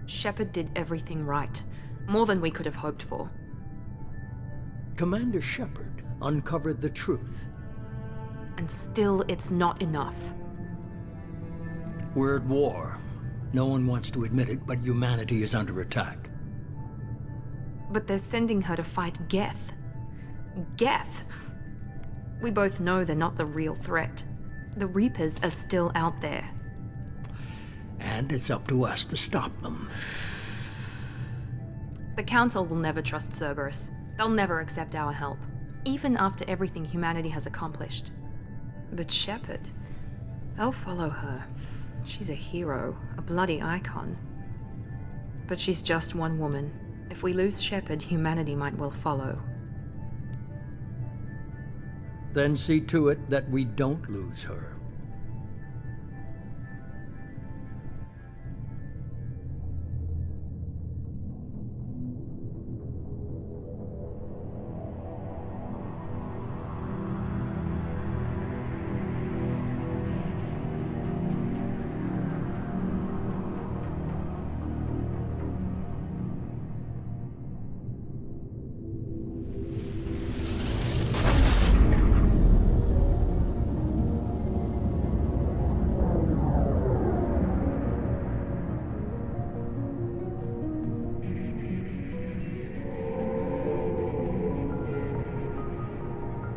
Shepard did everything right. More than we could have hoped for. Commander Shepard uncovered the truth. And still, it's not enough. We're at war. No one wants to admit it, but humanity is under attack. But they're sending her to fight Geth. Geth! We both know they're not the real threat. The Reapers are still out there. And it's up to us to stop them. The Council will never trust Cerberus. They'll never accept our help, even after everything humanity has accomplished. But Shepard, they'll follow her. She's a hero, a bloody icon. But she's just one woman. If we lose Shepard, humanity might well follow. Then see to it that we don't lose her.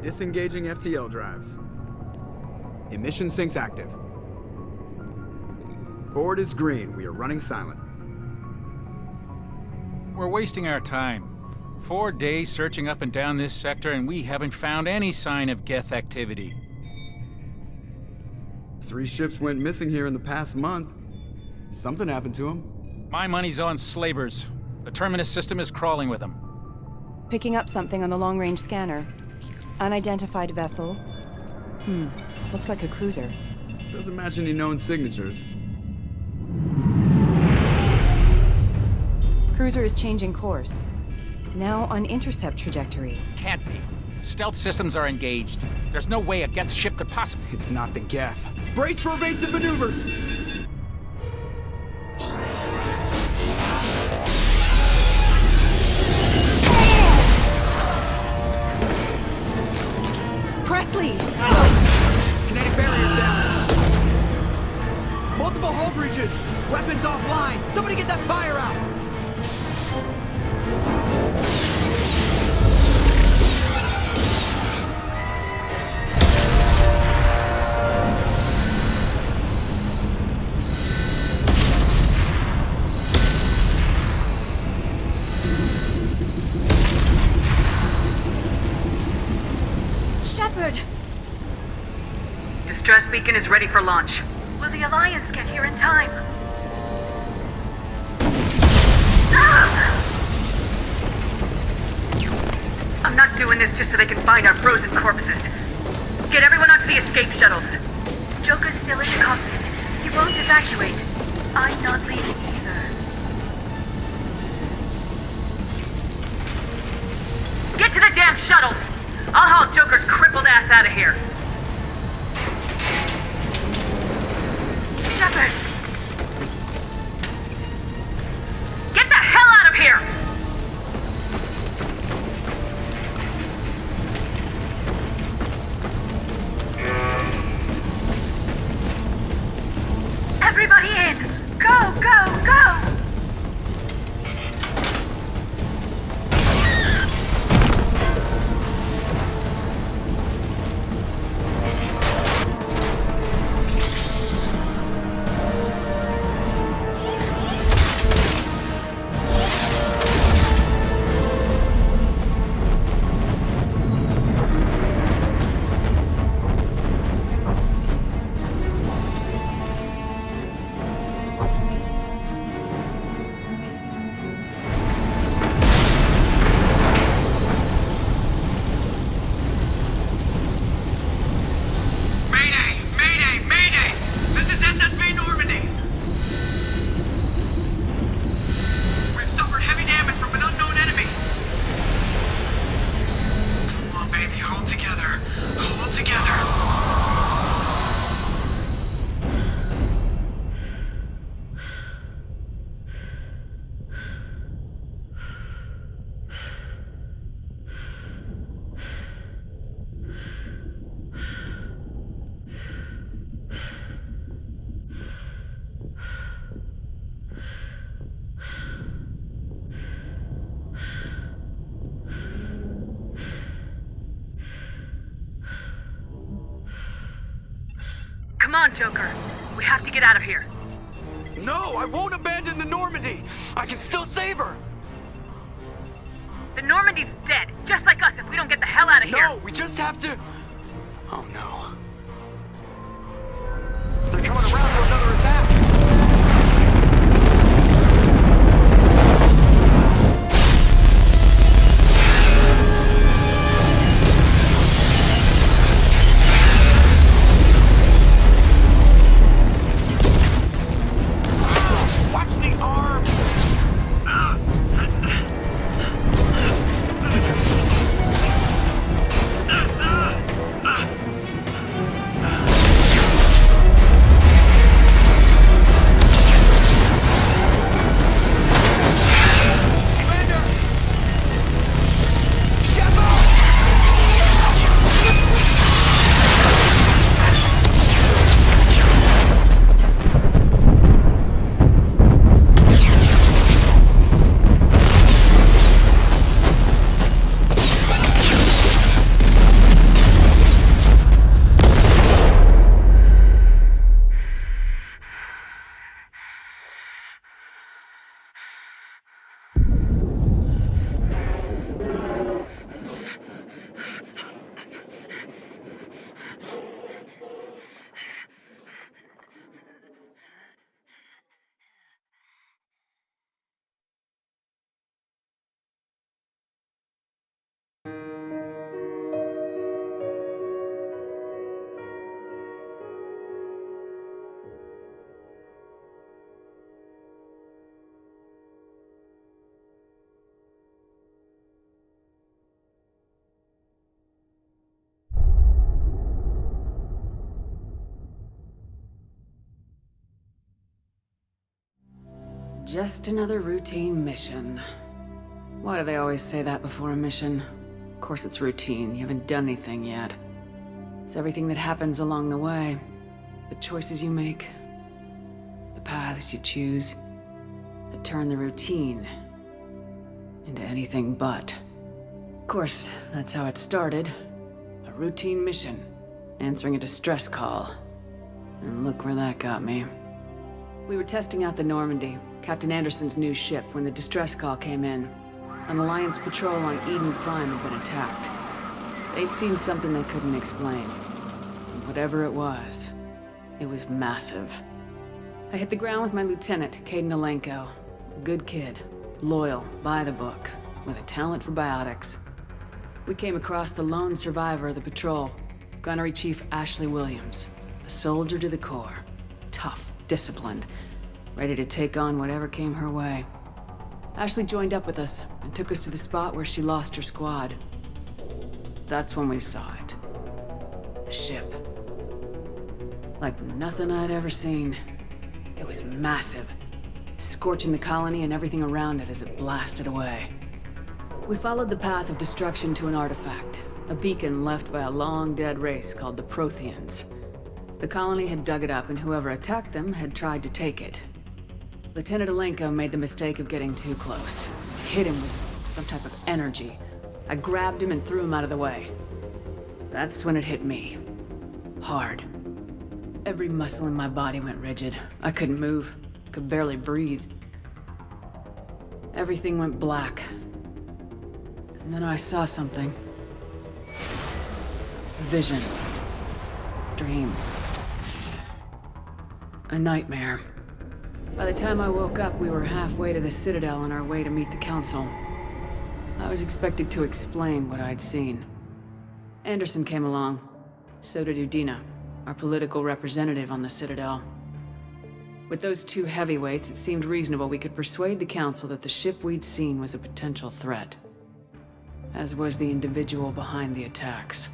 Disengaging FTL drives. Emission sinks active. Board is green. We are running silent. We're wasting our time. 4 days searching up and down this sector, and we haven't found any sign of Geth activity. 3 ships went missing here in the past month. Something happened to them. My money's on slavers. The Terminus system is crawling with them. Picking up something on the long-range scanner. Unidentified vessel. Looks like a cruiser. Doesn't match any known signatures. Cruiser is changing course. Now on intercept trajectory. Can't be. Stealth systems are engaged. There's no way a Geth ship could possibly... It's not the Geth. Brace for evasive maneuvers! Presley! Kinetic barriers down. Multiple hull breaches. Weapons offline. Somebody get that fire out. Shepard! Distress beacon is ready for launch. Will the Alliance get here in time? I'm not doing this just so they can find our frozen corpses. Get everyone onto the escape shuttles. Joker's still in the cockpit. He won't evacuate. I'm not leaving either. Get to the damn shuttles! I'll haul Joker's crippled ass out of here. Shepard! Get the hell out of here! Everybody in! Go, go, go! Come on, Joker. We have to get out of here. No, I won't abandon the Normandy! I can still save her! The Normandy's dead, just like us if we don't get the hell out of here. No, we just have to... Oh no. They're coming around for another attack! Watch these arms! Just another routine mission. Why do they always say that before a mission? Of course it's routine, you haven't done anything yet. It's everything that happens along the way. The choices you make, the paths you choose, that turn the routine into anything but. Of course, that's how it started. A routine mission, answering a distress call. And look where that got me. We were testing out the Normandy, Captain Anderson's new ship, when the distress call came in. An Alliance patrol on Eden Prime had been attacked. They'd seen something they couldn't explain. And whatever it was massive. I hit the ground with my lieutenant, Caden Alenko. A good kid, loyal, by the book, with a talent for biotics. We came across the lone survivor of the patrol, Gunnery Chief Ashley Williams. A soldier to the core. Tough, disciplined, ready to take on whatever came her way. Ashley joined up with us and took us to the spot where she lost her squad. That's when we saw it. The ship. Like nothing I'd ever seen. It was massive, scorching the colony and everything around it as it blasted away. We followed the path of destruction to an artifact, a beacon left by a long-dead race called the Protheans. The colony had dug it up, and whoever attacked them had tried to take it. Lieutenant Alenko made the mistake of getting too close. Hit him with some type of energy. I grabbed him and threw him out of the way. That's when it hit me. Hard. Every muscle in my body went rigid. I couldn't move, could barely breathe. Everything went black. And then I saw something. Vision. Dream. A nightmare. By the time I woke up, we were halfway to the Citadel on our way to meet the Council. I was expected to explain what I'd seen. Anderson came along. So did Udina, our political representative on the Citadel. With those two heavyweights, it seemed reasonable we could persuade the Council that the ship we'd seen was a potential threat. As was the individual behind the attacks.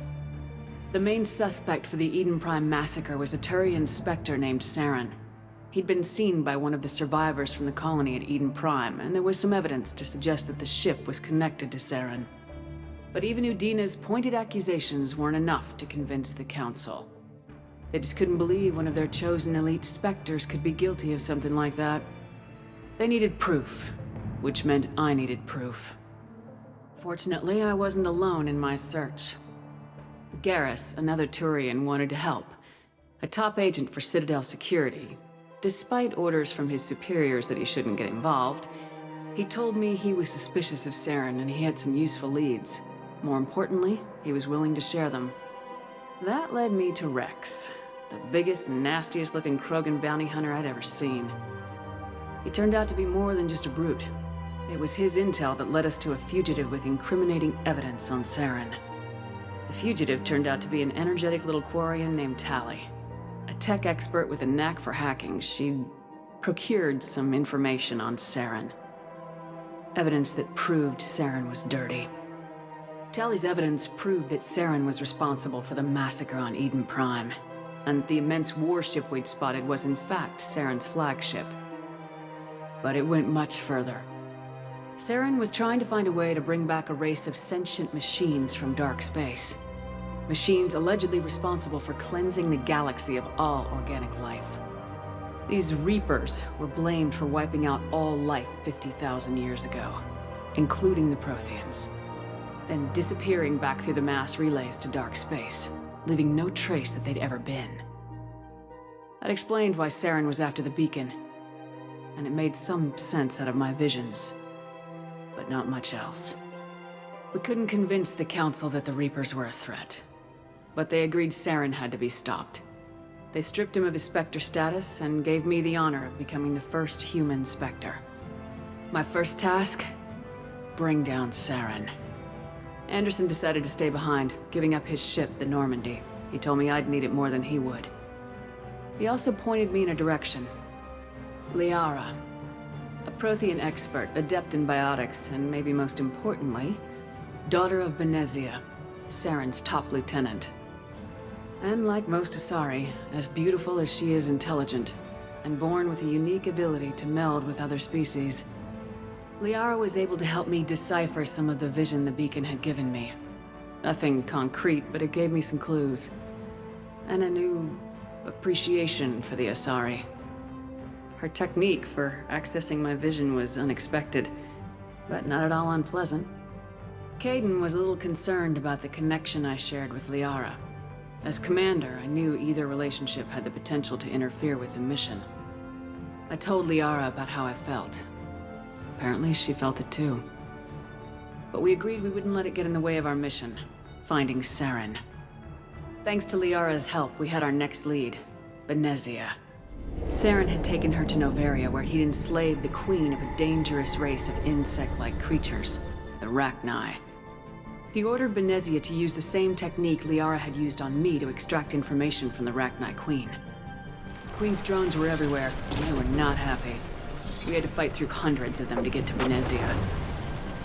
The main suspect for the Eden Prime massacre was a Turian Spectre named Saren. He'd been seen by one of the survivors from the colony at Eden Prime, and there was some evidence to suggest that the ship was connected to Saren. But even Udina's pointed accusations weren't enough to convince the Council. They just couldn't believe one of their chosen elite Spectres could be guilty of something like that. They needed proof, which meant I needed proof. Fortunately, I wasn't alone in my search. Garrus, another Turian, wanted to help. a top agent for Citadel Security. Despite orders from his superiors that he shouldn't get involved, he told me he was suspicious of Saren and he had some useful leads. More importantly, he was willing to share them. That led me to Rex, the biggest, nastiest looking Krogan bounty hunter I'd ever seen. He turned out to be more than just a brute. It was his intel that led us to a fugitive with incriminating evidence on Saren. The fugitive turned out to be an energetic little Quarian named Tali. A tech expert with a knack for hacking, she'd procured some information on Saren. Evidence that proved Saren was dirty. Tali's evidence proved that Saren was responsible for the massacre on Eden Prime, and the immense warship we'd spotted was in fact Saren's flagship. But it went much further. Saren was trying to find a way to bring back a race of sentient machines from dark space. Machines allegedly responsible for cleansing the galaxy of all organic life. These Reapers were blamed for wiping out all life 50,000 years ago, including the Protheans, then disappearing back through the mass relays to dark space, leaving no trace that they'd ever been. That explained why Saren was after the beacon, and it made some sense out of my visions, but not much else. We couldn't convince the Council that the Reapers were a threat, but they agreed Saren had to be stopped. They stripped him of his Spectre status and gave me the honor of becoming the first human Spectre. My first task? Bring down Saren. Anderson decided to stay behind, giving up his ship, the Normandy. He told me I'd need it more than he would. He also pointed me in a direction. Liara. A Prothean expert, adept in biotics, and maybe most importantly, daughter of Benezia, Saren's top lieutenant. And like most Asari, as beautiful as she is intelligent, and born with a unique ability to meld with other species, Liara was able to help me decipher some of the vision the beacon had given me. Nothing concrete, but it gave me some clues. And a new appreciation for the Asari. Her technique for accessing my vision was unexpected, but not at all unpleasant. Kaidan was a little concerned about the connection I shared with Liara. As commander, I knew either relationship had the potential to interfere with the mission. I told Liara about how I felt. Apparently, she felt it too. But we agreed we wouldn't let it get in the way of our mission, finding Saren. Thanks to Liara's help, we had our next lead, Benezia. Saren had taken her to Noveria, where he'd enslaved the queen of a dangerous race of insect-like creatures, the Rachni. He ordered Benezia to use the same technique Liara had used on me to extract information from the Rachni Queen. The Queen's drones were everywhere, and they were not happy. We had to fight through hundreds of them to get to Benezia.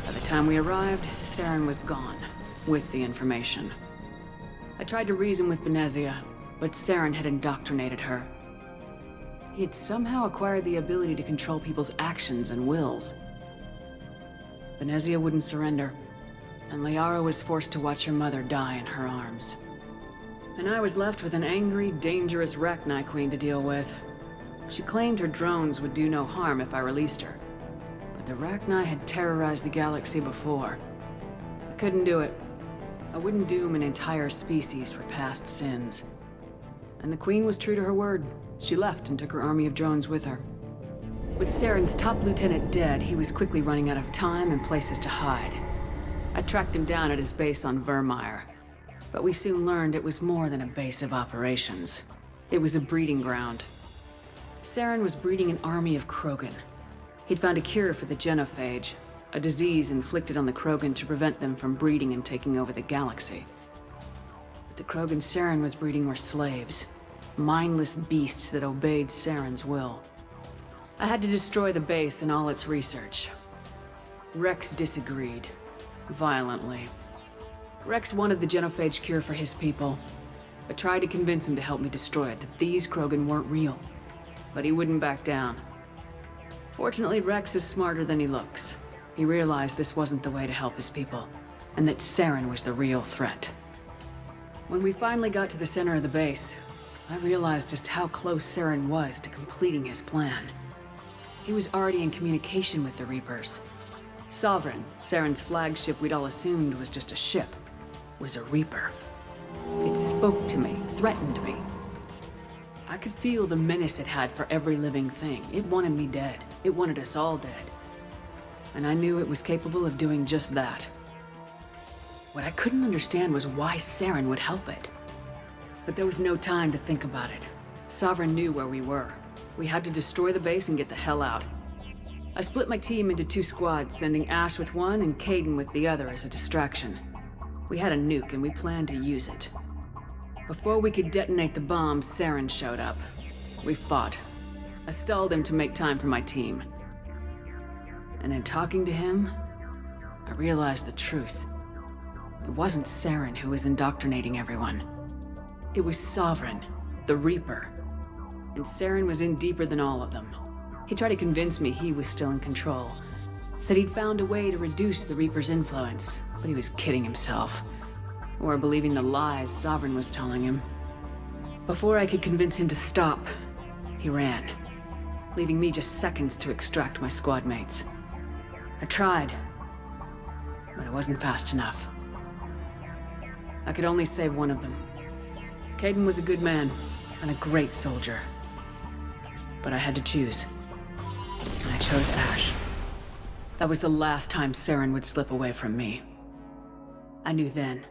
By the time we arrived, Saren was gone, with the information. I tried to reason with Benezia, but Saren had indoctrinated her. He had somehow acquired the ability to control people's actions and wills. Benezia wouldn't surrender, and Liara was forced to watch her mother die in her arms. And I was left with an angry, dangerous Rachni Queen to deal with. She claimed her drones would do no harm if I released her. But the Rachni had terrorized the galaxy before. I couldn't do it. I wouldn't doom an entire species for past sins. And the Queen was true to her word. She left and took her army of drones with her. With Saren's top lieutenant dead, he was quickly running out of time and places to hide. I tracked him down at his base on Vermeer, but we soon learned it was more than a base of operations. It was a breeding ground. Saren was breeding an army of Krogan. He'd found a cure for the genophage, a disease inflicted on the Krogan to prevent them from breeding and taking over the galaxy. But the Krogan Saren was breeding were slaves, mindless beasts that obeyed Saren's will. I had to destroy the base and all its research. Rex disagreed. Violently. Rex wanted the genophage cure for his people. I tried to convince him to help me destroy it, that these Krogan weren't real. But he wouldn't back down. Fortunately, Rex is smarter than he looks. He realized this wasn't the way to help his people, and that Saren was the real threat. When we finally got to the center of the base, I realized just how close Saren was to completing his plan. He was already in communication with the Reapers. Sovereign, Saren's flagship we'd all assumed was just a ship, was a Reaper. It spoke to me, threatened me. I could feel the menace it had for every living thing. It wanted me dead. It wanted us all dead. And I knew it was capable of doing just that. What I couldn't understand was why Saren would help it. But there was no time to think about it. Sovereign knew where we were. We had to destroy the base and get the hell out. I split my team into 2 squads, sending Ash with one and Caden with the other as a distraction. We had a nuke and we planned to use it. Before we could detonate the bombs, Saren showed up. We fought. I stalled him to make time for my team. And in talking to him, I realized the truth. It wasn't Saren who was indoctrinating everyone. It was Sovereign, the Reaper. And Saren was in deeper than all of them. He tried to convince me he was still in control. Said he'd found a way to reduce the Reaper's influence, but he was kidding himself. Or believing the lies Sovereign was telling him. Before I could convince him to stop, he ran, leaving me just seconds to extract my squad mates. I tried, but it wasn't fast enough. I could only save one of them. Caden was a good man and a great soldier. But I had to choose. And I chose Ash. That was the last time Saren would slip away from me. I knew then,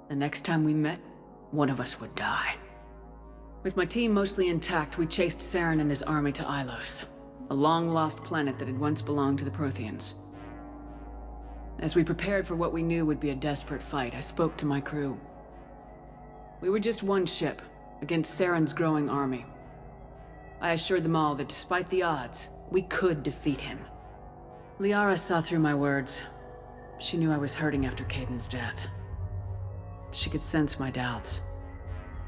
the next time we met, one of us would die. With my team mostly intact, we chased Saren and his army to Ilos, a long-lost planet that had once belonged to the Protheans. As we prepared for what we knew would be a desperate fight, I spoke to my crew. We were just one ship, against Saren's growing army. I assured them all that despite the odds, we could defeat him. Liara saw through my words. She knew I was hurting after Caden's death. She could sense my doubts.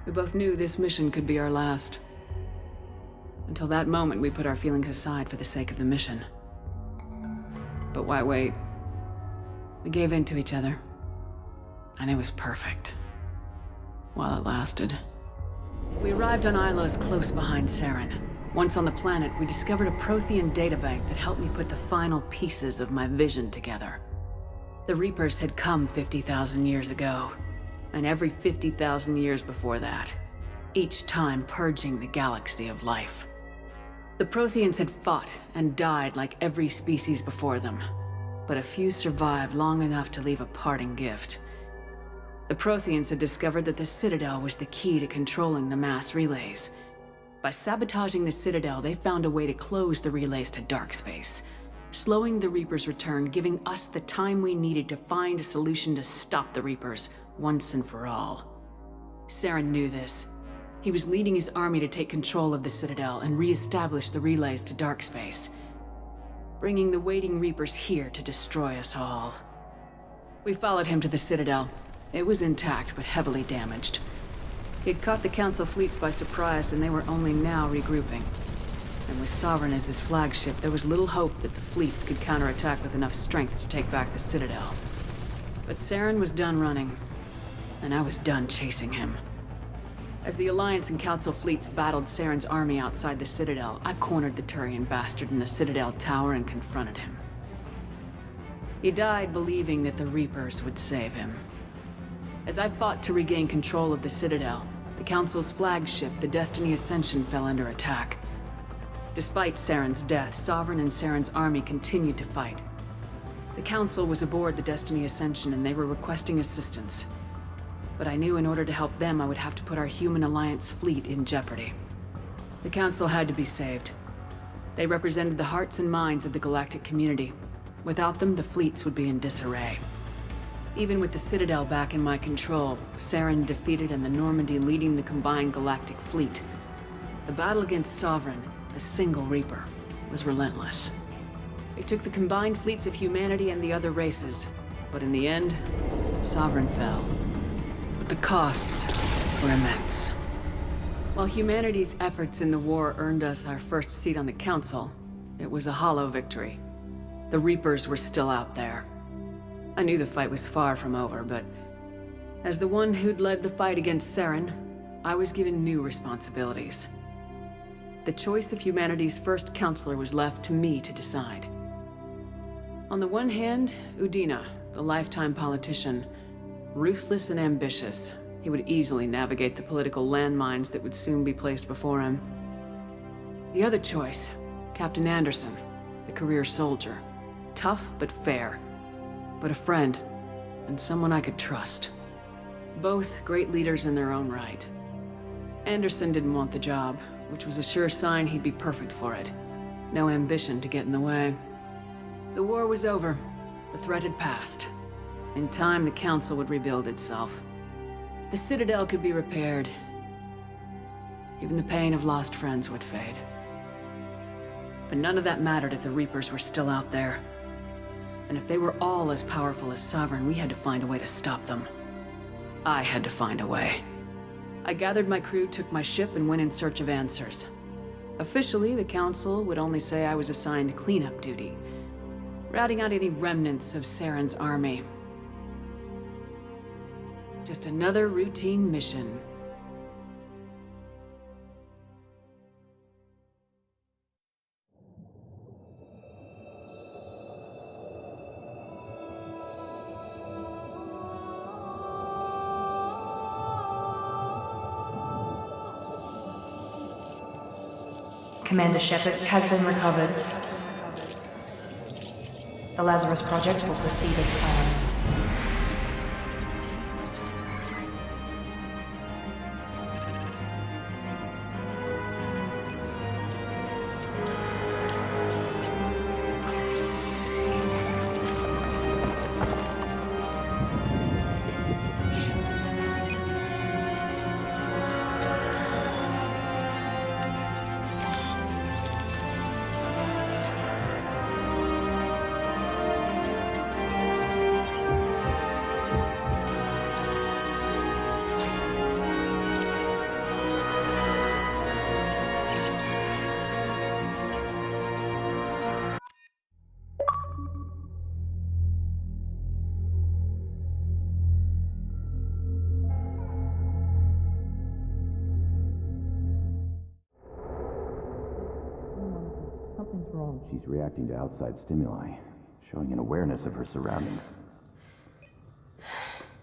We both knew this mission could be our last. Until that moment, we put our feelings aside for the sake of the mission. But why wait? We gave in to each other. And it was perfect. While it lasted. We arrived on Ilos close behind Saren. Once on the planet, we discovered a Prothean databank that helped me put the final pieces of my vision together. The Reapers had come 50,000 years ago, and every 50,000 years before that, each time purging the galaxy of life. The Protheans had fought and died like every species before them, but a few survived long enough to leave a parting gift. The Protheans had discovered that the Citadel was the key to controlling the mass relays. By sabotaging the Citadel, they found a way to close the relays to dark space, slowing the Reapers' return, giving us the time we needed to find a solution to stop the Reapers once and for all. Saren knew this. He was leading his army to take control of the Citadel and re-establish the relays to dark space, bringing the waiting Reapers here to destroy us all. We followed him to the Citadel. It was intact, but heavily damaged. He'd caught the Council fleets by surprise, and they were only now regrouping. And with Sovereign as his flagship, there was little hope that the fleets could counterattack with enough strength to take back the Citadel. But Saren was done running, and I was done chasing him. As the Alliance and Council fleets battled Saren's army outside the Citadel, I cornered the Turian bastard in the Citadel tower and confronted him. He died believing that the Reapers would save him. As I fought to regain control of the Citadel, the Council's flagship, the Destiny Ascension, fell under attack. Despite Saren's death, Sovereign and Saren's army continued to fight. The Council was aboard the Destiny Ascension and they were requesting assistance. But I knew in order to help them, I would have to put our human Alliance fleet in jeopardy. The Council had to be saved. They represented the hearts and minds of the galactic community. Without them, the fleets would be in disarray. Even with the Citadel back in my control, Saren defeated and the Normandy leading the combined galactic fleet, the battle against Sovereign, a single Reaper, was relentless. It took the combined fleets of humanity and the other races, but in the end, Sovereign fell. But the costs were immense. While humanity's efforts in the war earned us our first seat on the Council, it was a hollow victory. The Reapers were still out there. I knew the fight was far from over, but as the one who'd led the fight against Saren, I was given new responsibilities. The choice of humanity's first counselor was left to me to decide. On the one hand, Udina, the lifetime politician, ruthless and ambitious. He he would easily navigate the political landmines that would soon be placed before him. The other choice, Captain Anderson, the career soldier. Tough but fair. But a friend, and someone I could trust. Both great leaders in their own right. Anderson didn't want the job, which was a sure sign he'd be perfect for it. No ambition to get in the way. The war was over. The threat had passed. In time, the Council would rebuild itself. The Citadel could be repaired. Even the pain of lost friends would fade. But none of that mattered if the Reapers were still out there. And if they were all as powerful as Sovereign, we had to find a way to stop them. I had to find a way. I gathered my crew, took my ship, and went in search of answers. Officially, the Council would only say I was assigned cleanup duty, routing out any remnants of Saren's army. Just another routine mission. Commander Shepard has been recovered. The Lazarus project will proceed as planned. Something's wrong. She's reacting to outside stimuli, showing an awareness of her surroundings. Oh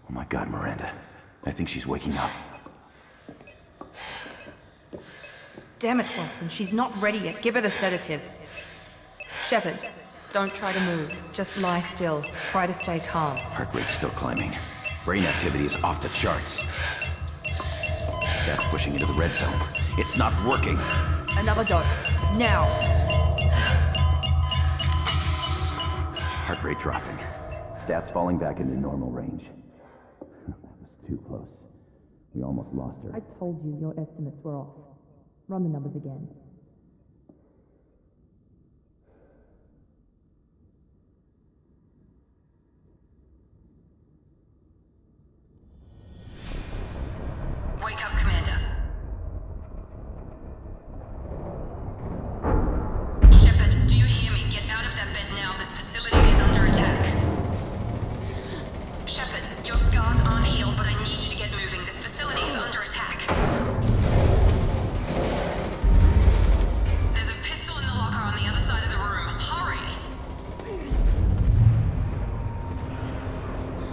my God, Miranda. I think she's waking up. Damn it, Wilson. She's not ready yet. Give her the sedative. Shepard, don't try to move. Just lie still. Try to stay calm. Heart rate's still climbing. Brain activity is off the charts. Stats pushing into the red zone. It's not working. Another dose. Now. Heart rate dropping. Stats falling back into normal range. That was too close. We almost lost her. I told you your estimates were off. Run the numbers again. Wake up, Commander. Shepard, do you hear me? Get out of that bed now. This facility is under attack. Shepard, your scars aren't healed, but I need you to get moving. This facility is under attack. There's a pistol in the locker on the other side of the room. Hurry!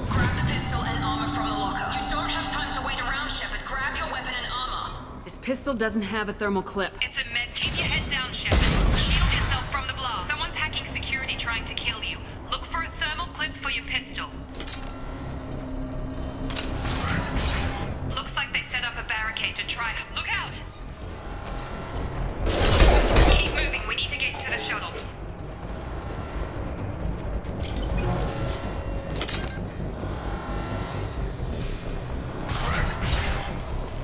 Grab the pistol and armor from the locker. You don't have time to wait around, Shepard. Grab your weapon and armor. This pistol doesn't have a thermal clip. It's a med. Keep your head down, Shepard. Shield yourself from the blast. Someone's hacking security trying to kill you. Look for a thermal clip for your pistol. Looks like they set up a barricade to try. Look out! Keep moving. We need to get to the shuttles.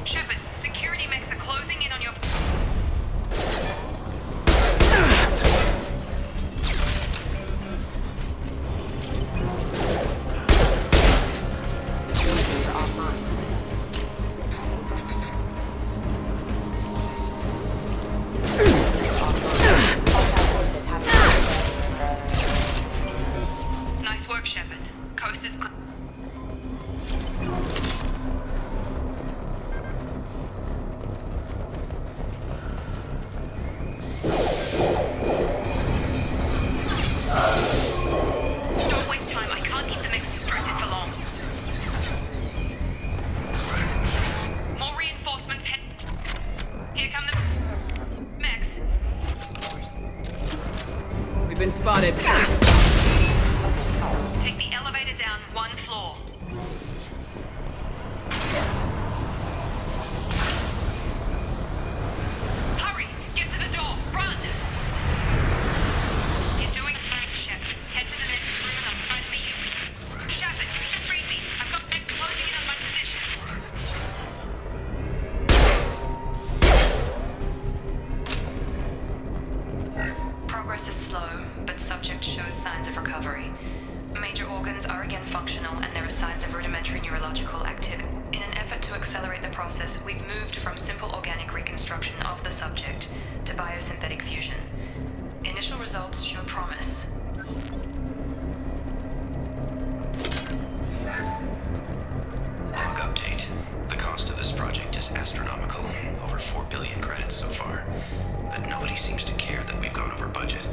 Shepard, security mechs are closing in on your... been spotted. Take the elevator down 1 floor. Hurry! Get to the door! Run! You're doing fine, Shep. Head to the next room and I'll try to meet you. Shepard, read me. I've got men closing in on my position. Progress is slow, but subject shows signs of recovery. Major organs are again functional, and there are signs of rudimentary neurological activity. In an effort to accelerate the process, we've moved from simple organic reconstruction of the subject to biosynthetic fusion. Initial results show promise. Log update. The cost of this project is astronomical. Over 4 billion credits so far. But nobody seems to care that we've gone over budget.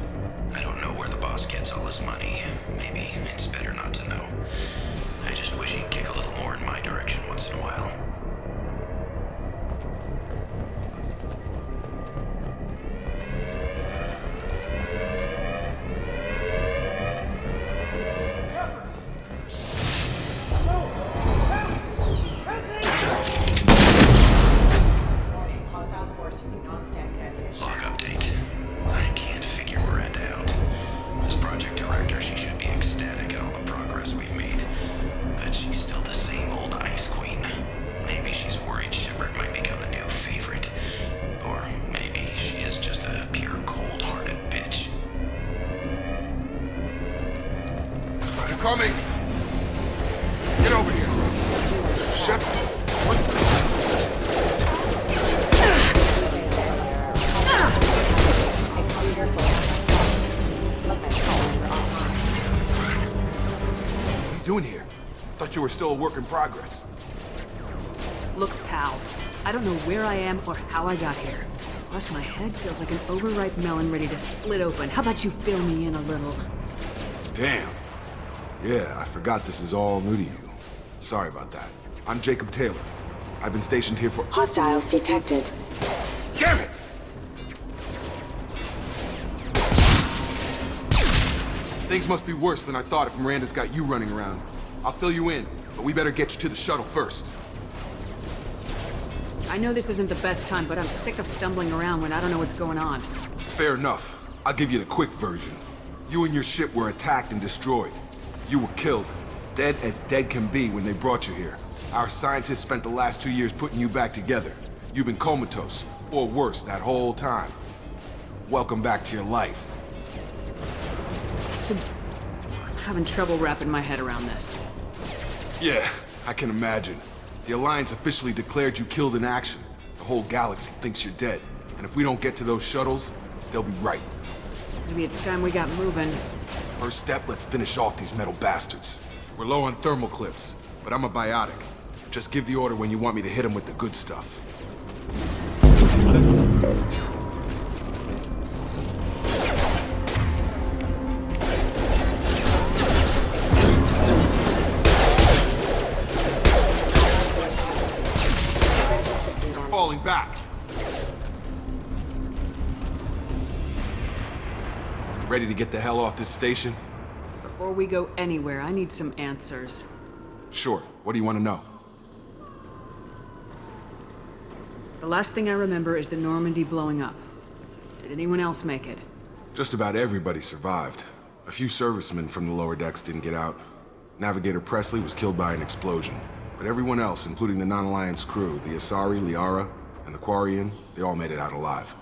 I don't know where the boss gets all his money. Maybe it's better not to know. I just wish he'd kick a little more in my direction once in a while. Log update. I can't figure Miranda out. As project director, she should be ecstatic at all the progress we've made. But she's still the same old ice queen. Maybe she's worried Shepard might become the new favorite. Or maybe she is just a pure cold-hearted bitch. They're coming! Get over here! Shepard! What are you doing here? Thought you were still a work in progress. Look, pal, I don't know where I am or how I got here. Plus, my head feels like an overripe melon ready to split open. How about you fill me in a little? Damn. Yeah, I forgot this is all new to you. Sorry about that. I'm Jacob Taylor. I've been stationed here for— Hostiles detected. Damn it! Things must be worse than I thought if Miranda's got you running around. I'll fill you in, but we better get you to the shuttle first. I know this isn't the best time, but I'm sick of stumbling around when I don't know what's going on. Fair enough. I'll give you the quick version. You and your ship were attacked and destroyed. You were killed. Dead as dead can be when they brought you here. Our scientists spent the last 2 years putting you back together. You've been comatose, or worse, that whole time. Welcome back to your life. I'm having trouble wrapping my head around this. Yeah, I can imagine. The Alliance officially declared you killed in action. The whole galaxy thinks you're dead. And if we don't get to those shuttles, they'll be right. Maybe it's time we got moving. First step, let's finish off these metal bastards. We're low on thermal clips, but I'm a biotic. Just give the order when you want me to hit them with the good stuff. They're falling back. Ready to get the hell off this station? Before we go anywhere, I need some answers. Sure. What do you want to know? The last thing I remember is the Normandy blowing up. Did anyone else make it? Just about everybody survived. A few servicemen from the lower decks didn't get out. Navigator Presley was killed by an explosion. But everyone else, including the non-Alliance crew, the Asari, Liara, and the Quarian, they all made it out alive.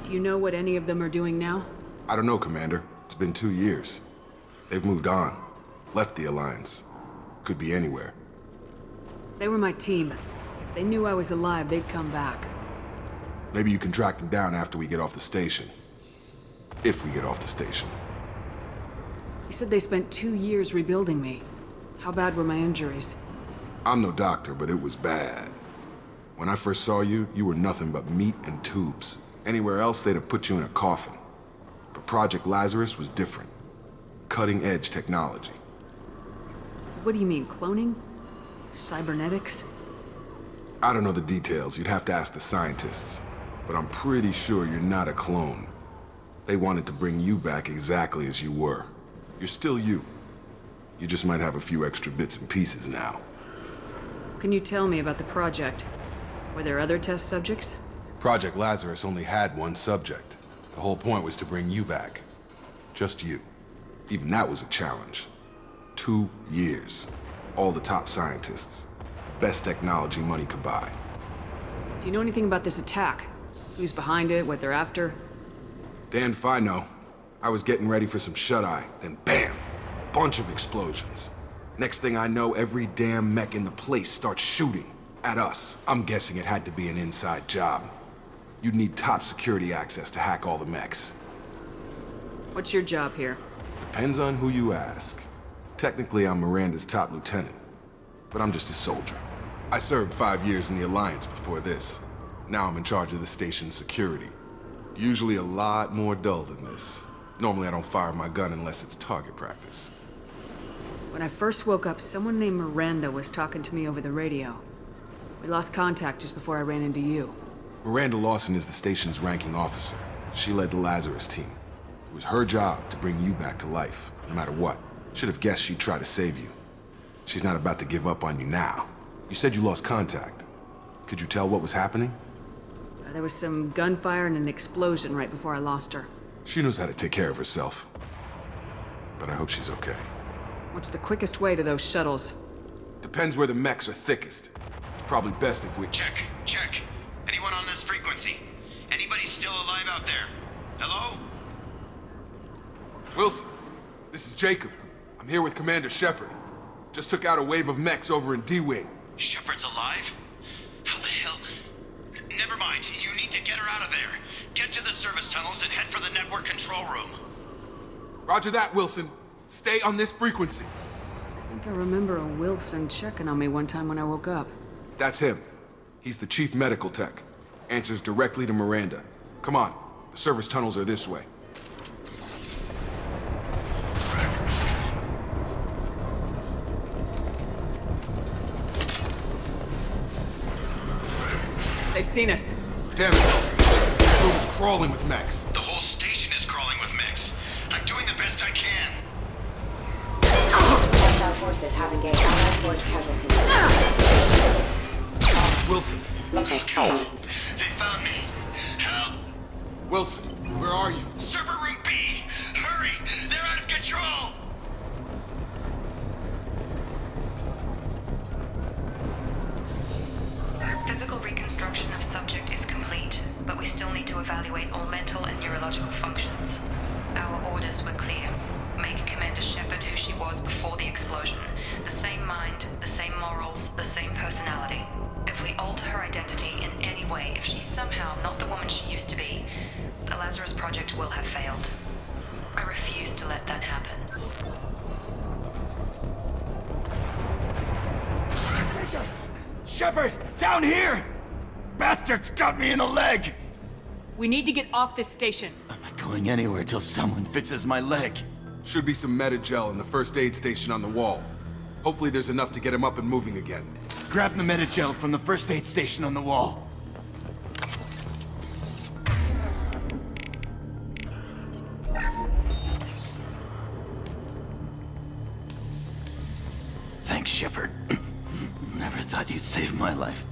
Do you know what any of them are doing now? I don't know, Commander. It's been 2 years. They've moved on. Left the Alliance. Could be anywhere. They were my team. If they knew I was alive, they'd come back. Maybe you can track them down after we get off the station. If we get off the station. You said they spent 2 years rebuilding me. How bad were my injuries? I'm no doctor, but it was bad. When I first saw you, you were nothing but meat and tubes. Anywhere else, they'd have put you in a coffin. But Project Lazarus was different. Cutting-edge technology. What do you mean, cloning? Cybernetics? I don't know the details. You'd have to ask the scientists. But I'm pretty sure you're not a clone. They wanted to bring you back exactly as you were. You're still you. You just might have a few extra bits and pieces now. Can you tell me about the project? Were there other test subjects? Project Lazarus only had one subject. The whole point was to bring you back. Just you. Even that was a challenge. 2 years. All the top scientists. The best technology money could buy. Do you know anything about this attack? Who's behind it, what they're after? Damned if I know. I was getting ready for some shut-eye, then bam! Bunch of explosions. Next thing I know, every damn mech in the place starts shooting at us. I'm guessing it had to be an inside job. You'd need top security access to hack all the mechs. What's your job here? Depends on who you ask. Technically, I'm Miranda's top lieutenant, but I'm just a soldier. I served 5 years in the Alliance before this. Now I'm in charge of the station's security. Usually a lot more dull than this. Normally I don't fire my gun unless it's target practice. When I first woke up, someone named Miranda was talking to me over the radio. We lost contact just before I ran into you. Miranda Lawson is the station's ranking officer. She led the Lazarus team. It was her job to bring you back to life, no matter what. Should have guessed she'd try to save you. She's not about to give up on you now. You said you lost contact. Could you tell what was happening? There was some gunfire and an explosion right before I lost her. She knows how to take care of herself. But I hope she's okay. What's the quickest way to those shuttles? Depends where the mechs are thickest. It's probably best if we... Check. Anyone on this frequency? Anybody still alive out there? Hello? Wilson, this is Jacob. I'm here with Commander Shepard. Just took out a wave of mechs over in D-Wing. Shepard's alive? How the hell? Never mind. You need to get her out of there. Get to the service tunnels and head for the network control room. Roger that, Wilson. Stay on this frequency. I think I remember a Wilson checking on me one time when I woke up. That's him. He's the chief medical tech. Answers directly to Miranda. Come on. The service tunnels are this way. They've seen us. Damn it, Wilson. This room is crawling with mechs. The whole station is crawling with mechs. I'm doing the best I can. Hostile forces have engaged allied force casualties. Wilson. God, they found me. Help! Wilson, where are you? Server room B! Hurry! They're out of control! Physical reconstruction of subject is complete, but we still need to evaluate all mental and neurological functions. Our orders were clear. Make Commander Shepard who she was before the explosion. The same mind, the same morals, the same personality. If we alter her identity in any way, if she's somehow not the woman she used to be, the Lazarus Project will have failed. I refuse to let that happen. Shepard! Down here! Bastards got me in the leg! We need to get off this station. I'm not going anywhere till someone fixes my leg. Should be some Metagel in the first aid station on the wall. Hopefully there's enough to get him up and moving again. Grab the Metagel from the first aid station on the wall. Thanks, Shepard. Never thought you'd save my life.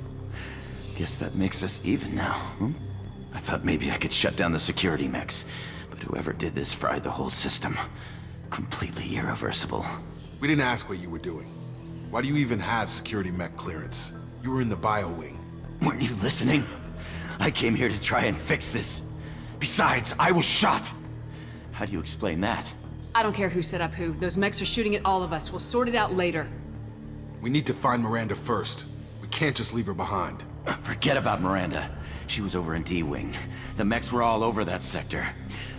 Guess that makes us even now, hmm? I thought maybe I could shut down the security mechs, but whoever did this fried the whole system. Completely irreversible. We didn't ask what you were doing. Why do you even have security mech clearance? You were in the bio wing. Weren't you listening? I came here to try and fix this. Besides, I was shot. How do you explain that? I don't care who set up who. Those mechs are shooting at all of us. We'll sort it out later. We need to find Miranda first. We can't just leave her behind. Forget about Miranda. She was over in D-Wing. The mechs were all over that sector.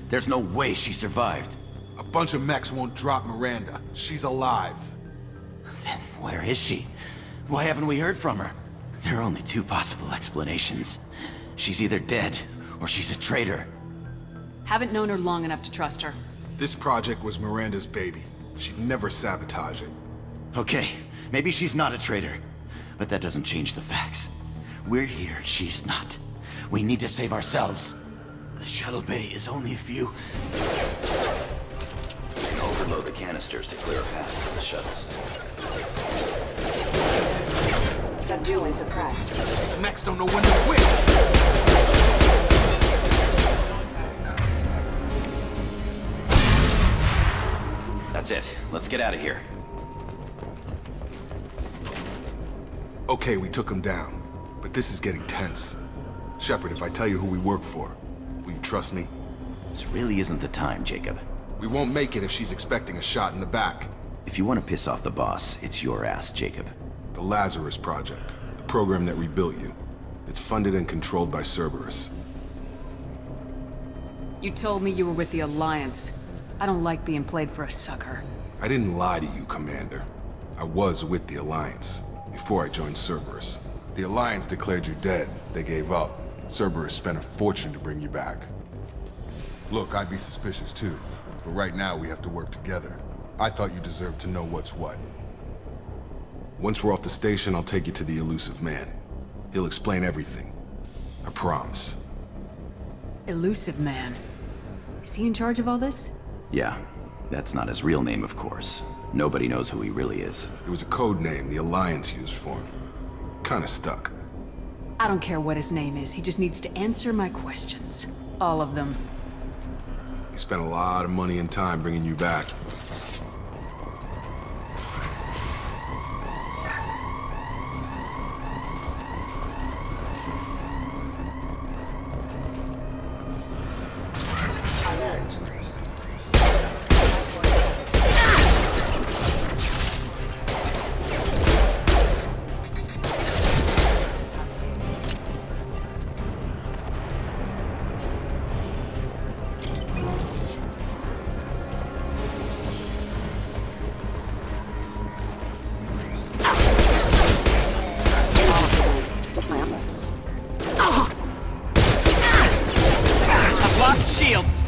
There's no way she survived. A bunch of mechs won't drop Miranda. She's alive. Then where is she? Why haven't we heard from her? There are only two possible explanations. She's either dead, or she's a traitor. Haven't known her long enough to trust her. This project was Miranda's baby. She'd never sabotage it. Okay, maybe she's not a traitor. But that doesn't change the facts. We're here, she's not. We need to save ourselves. The shuttle bay is only a few. We can overload the canisters to clear a path to the shuttles. Subdue and suppress. These mechs don't know when to quit. That's it. Let's get out of here. Okay, we took him down. But this is getting tense. Shepard, if I tell you who we work for, will you trust me? This really isn't the time, Jacob. We won't make it if she's expecting a shot in the back. If you want to piss off the boss, it's your ass, Jacob. The Lazarus Project, the program that rebuilt you. It's funded and controlled by Cerberus. You told me you were with the Alliance. I don't like being played for a sucker. I didn't lie to you, Commander. I was with the Alliance, before I joined Cerberus. The Alliance declared you dead. They gave up. Cerberus spent a fortune to bring you back. Look, I'd be suspicious too, but right now we have to work together. I thought you deserved to know what's what. Once we're off the station, I'll take you to the elusive man. He'll explain everything. I promise. Elusive Man. Is he in charge of all this? Yeah, that's not his real name, of course. Nobody knows who he really is. It was a code name the Alliance used for him. Kinda stuck. I don't care what his name is. He just needs to answer my questions. All of them. He spent a lot of money and time bringing you back. Shields!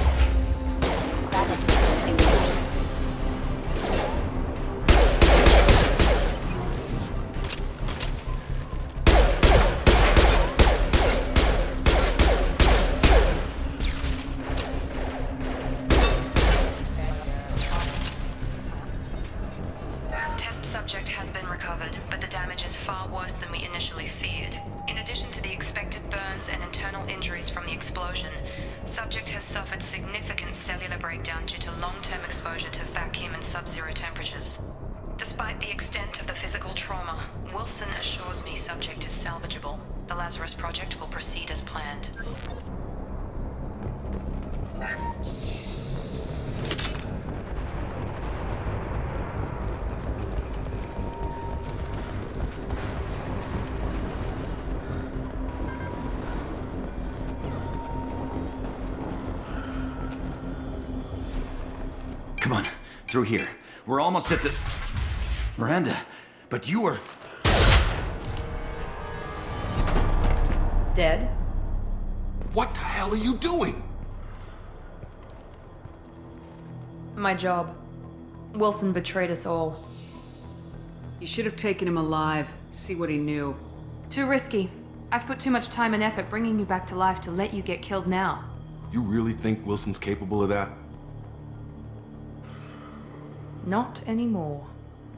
Test subject has been recovered, but the damage is far worse than we initially feared. In addition to the expected burns and internal injuries from the explosion, subject has suffered significant cellular breakdown due to long-term exposure to vacuum and sub-zero temperatures. Despite the extent of the physical trauma, Wilson assures me subject is salvageable. The Lazarus Project will proceed as planned. Come on, through here. We're almost at the... Miranda, but you were... Dead? What the hell are you doing? My job. Wilson betrayed us all. You should have taken him alive. See what he knew. Too risky. I've put too much time and effort bringing you back to life to let you get killed now. You really think Wilson's capable of that? Not anymore.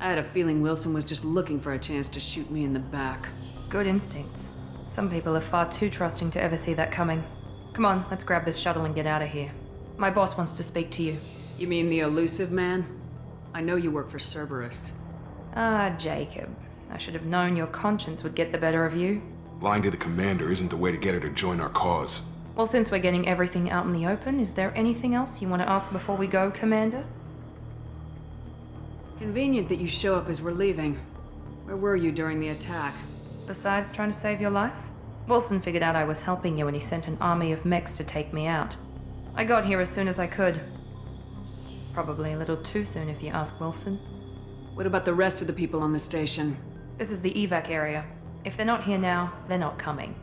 I had a feeling Wilson was just looking for a chance to shoot me in the back. Good instincts. Some people are far too trusting to ever see that coming. Come on, let's grab this shuttle and get out of here. My boss wants to speak to you. You mean the elusive man? I know you work for Cerberus. Ah, Jacob. I should have known your conscience would get the better of you. Lying to the commander isn't the way to get her to join our cause. Well, since we're getting everything out in the open, is there anything else you want to ask before we go, Commander? Convenient that you show up as we're leaving. Where were you during the attack? Besides trying to save your life? Wilson figured out I was helping you and he sent an army of mechs to take me out. I got here as soon as I could. Probably a little too soon if you ask Wilson. What about the rest of the people on the station? This is the evac area. If they're not here now, they're not coming.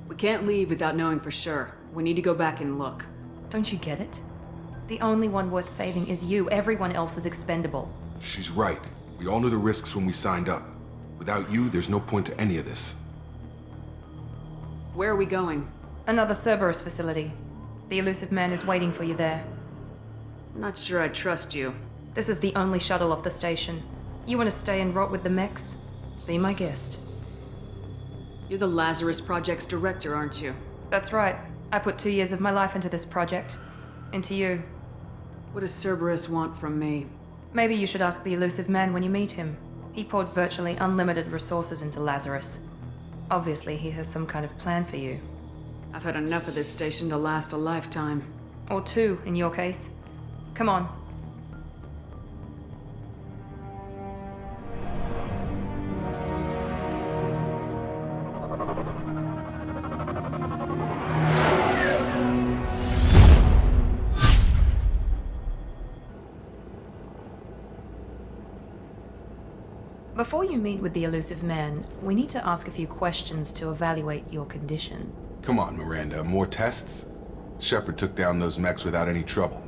We can't leave without knowing for sure. We need to go back and look. Don't you get it? The only one worth saving is you. Everyone else is expendable. She's right. We all knew the risks when we signed up. Without you, there's no point to any of this. Where are we going? Another Cerberus facility. The elusive man is waiting for you there. Not sure I trust you. This is the only shuttle off the station. You want to stay and rot with the mechs? Be my guest. You're the Lazarus Project's director, aren't you? That's right. I put 2 years of my life into this project. Into you. What does Cerberus want from me? Maybe you should ask the elusive man when you meet him. He poured virtually unlimited resources into Lazarus. Obviously, he has some kind of plan for you. I've had enough of this station to last a lifetime. Or 2, in your case. Come on. Before you meet with the elusive man, we need to ask a few questions to evaluate your condition. Come on, Miranda, more tests? Shepard took down those mechs without any trouble.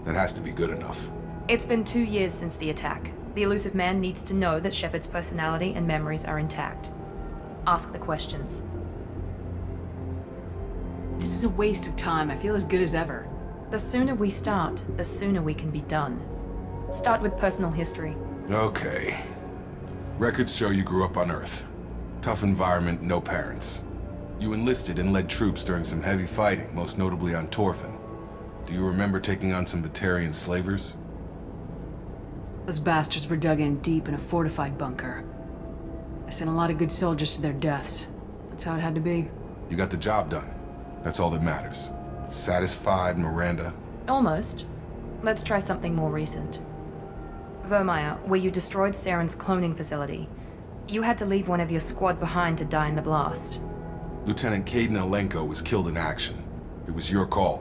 That has to be good enough. It's been 2 years since the attack. The elusive man needs to know that Shepard's personality and memories are intact. Ask the questions. This is a waste of time. I feel as good as ever. The sooner we start, the sooner we can be done. Start with personal history. Okay. Records show you grew up on Earth. Tough environment, no parents. You enlisted and led troops during some heavy fighting, most notably on Torfin. Do you remember taking on some Batarian slavers? Those bastards were dug in deep in a fortified bunker. I sent a lot of good soldiers to their deaths. That's how it had to be. You got the job done. That's all that matters. Satisfied, Miranda? Almost. Let's try something more recent. Vermeer, where you destroyed Saren's cloning facility. You had to leave one of your squad behind to die in the blast. Lieutenant Caden Alenko was killed in action. It was your call.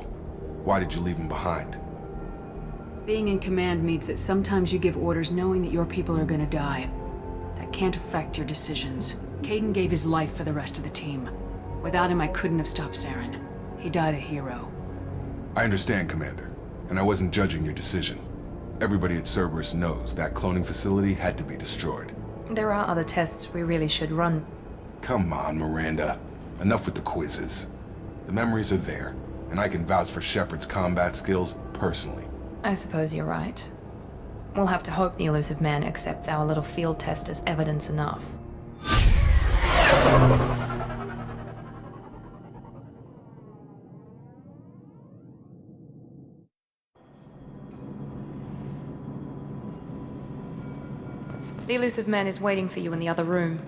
Why did you leave him behind? Being in command means that sometimes you give orders knowing that your people are gonna die. That can't affect your decisions. Caden gave his life for the rest of the team. Without him, I couldn't have stopped Saren. He died a hero. I understand, Commander, and I wasn't judging your decision. Everybody at Cerberus knows that cloning facility had to be destroyed. There are other tests we really should run. Come on, Miranda. Enough with the quizzes. The memories are there, and I can vouch for Shepard's combat skills personally. I suppose you're right. We'll have to hope the elusive man accepts our little field test as evidence enough. The elusive man is waiting for you in the other room.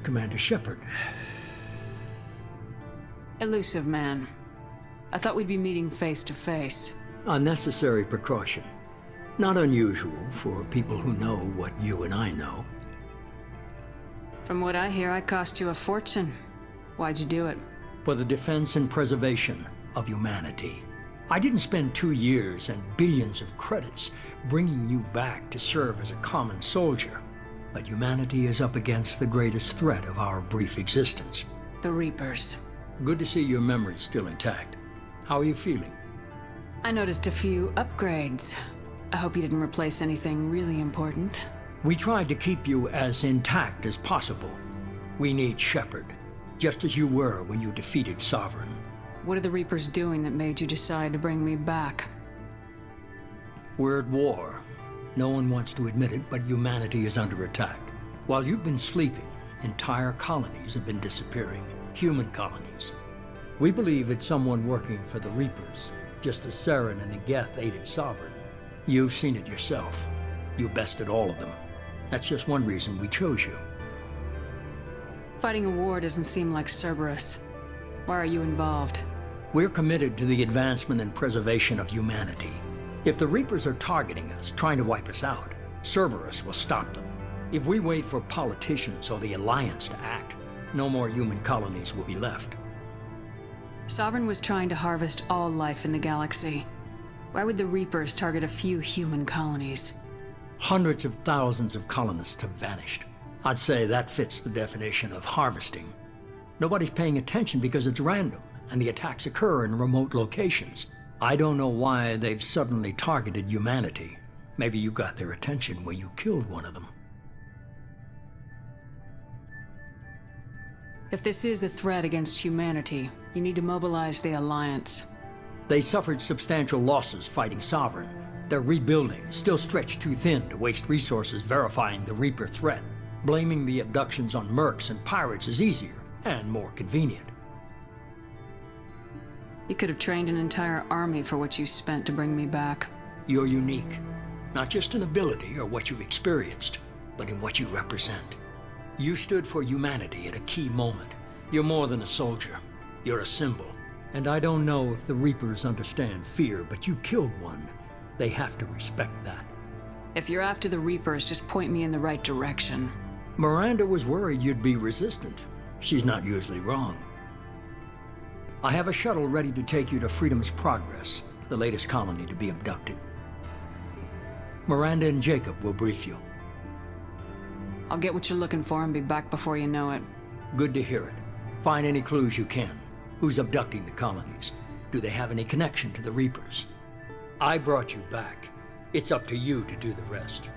Commander Shepard. Elusive man. I thought we'd be meeting face to face. A necessary precaution. Not unusual for people who know what you and I know. From what I hear, I cost you a fortune. Why'd you do it? For the defense and preservation of humanity. I didn't spend 2 years and billions of credits bringing you back to serve as a common soldier. But humanity is up against the greatest threat of our brief existence. The Reapers. Good to see your memory's still intact. How are you feeling? I noticed a few upgrades. I hope you didn't replace anything really important. We tried to keep you as intact as possible. We need Shepard, just as you were when you defeated Sovereign. What are the Reapers doing that made you decide to bring me back? We're at war. No one wants to admit it, but humanity is under attack. While you've been sleeping, entire colonies have been disappearing. Human colonies. We believe it's someone working for the Reapers, just as Saren and Negeth aided Sovereign. You've seen it yourself. You bested all of them. That's just one reason we chose you. Fighting a war doesn't seem like Cerberus. Why are you involved? We're committed to the advancement and preservation of humanity. If the Reapers are targeting us, trying to wipe us out, Cerberus will stop them. If we wait for politicians or the Alliance to act, no more human colonies will be left. Sovereign was trying to harvest all life in the galaxy. Why would the Reapers target a few human colonies? Hundreds of thousands of colonists have vanished. I'd say that fits the definition of harvesting. Nobody's paying attention because it's random, and the attacks occur in remote locations. I don't know why they've suddenly targeted humanity. Maybe you got their attention when you killed one of them. If this is a threat against humanity, you need to mobilize the Alliance. They suffered substantial losses fighting Sovereign. They're rebuilding, still stretched too thin to waste resources verifying the Reaper threat. Blaming the abductions on mercs and pirates is easier and more convenient. You could have trained an entire army for what you spent to bring me back. You're unique, not just in ability or what you've experienced, but in what you represent. You stood for humanity at a key moment. You're more than a soldier. You're a symbol. And I don't know if the Reapers understand fear, but you killed one. They have to respect that. If you're after the Reapers, just point me in the right direction. Miranda was worried you'd be resistant. She's not usually wrong. I have a shuttle ready to take you to Freedom's Progress, the latest colony to be abducted. Miranda and Jacob will brief you. I'll get what you're looking for and be back before you know it. Good to hear it. Find any clues you can. Who's abducting the colonies? Do they have any connection to the Reapers? I brought you back. It's up to you to do the rest.